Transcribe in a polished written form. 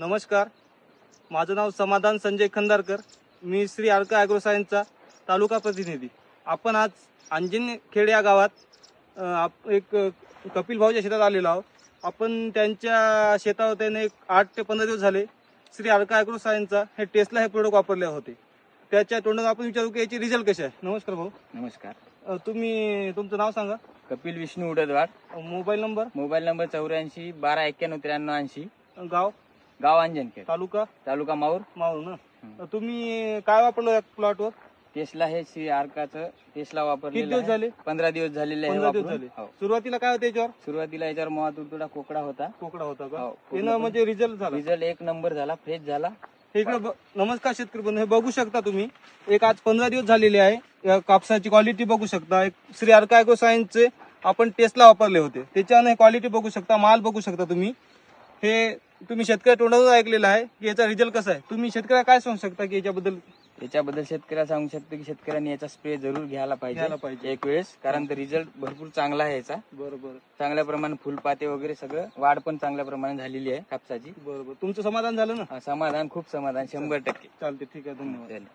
नमस्कार, माझं नाव समाधान संजय खंदारकर. मी श्री अर्का ॲग्रो सायन्सचा तालुका प्रतिनिधी. आपण आज अंजनखेड या गावात एक कपिल भाऊच्या शेतात आलेलो आहोत. आपण त्यांच्या शेतावर त्याने 8 ते 15 दिवस झाले श्री अर्का ॲग्रो सायन्सचा हे टेस्ला हे प्रोडक्ट वापरले होते. त्याच्या तोंडात आपण विचारू की याची रिझल्ट कसे आहे. नमस्कार भाऊ. नमस्कार. तुम्ही तुमचं नाव सांगा. कपिल विष्णू उडदवाड. Mobile number 84 12 91 93 80. गाव अंजनखेड. तालुका माऊर. ना. तुम्ही काय वापरलं प्लॉटवर. टेस्ला हे श्री अर्काचं टेस्ला वापरलेलं किती दिवस आहे. झाले. 15 दिवस झालेले आहे 15 दिवस वापरून. झाले. हो. सुरुवातीला काय होतं याच्यावर. सुरुवातीला याच्यावर मोहा तुडतुडा कोकडा होता. का हो, यानं म्हणजे रिझल्ट झाला. रिझल्ट एक नंबर झाला, फ्रेश झाला. हे इकडे नमस्कार शेतकरी बंधू, हे बघू शकता तुम्ही. एक आज 15 दिवस झालेले आहे. या कापसाची क्वालिटी बघू शकता. एक श्री अर्का ॲग्रो सायन्सचे आपण टेस्ला वापरले होते, त्याच्यानं क्वालिटी बघू शकता, माल बघू शकता तुम्ही. हे तुम्ही शेतकरी तोंडातून ऐकलेलं आहे की याचा रिझल्ट कसा आहे. तुम्ही शेतकऱ्याला काय सांगू शकता की याच्याबद्दल शेतकऱ्याला सांगू शकतो की शेतकऱ्यांनी याचा स्प्रे जरूर घ्यायला पाहिजे एक वेळेस, कारण रिझल्ट भरपूर चांगला आहे याचा. बरोबर. चांगल्या प्रमाणात फुलपाते वगैरे सगळं वाढ पण चांगल्या प्रमाणात झालेली आहे कापसाची. बरोबर. तुमचं समाधान झालं ना. समाधान, खूप समाधान, 100%. चालते, ठीक आहे, धन्यवाद.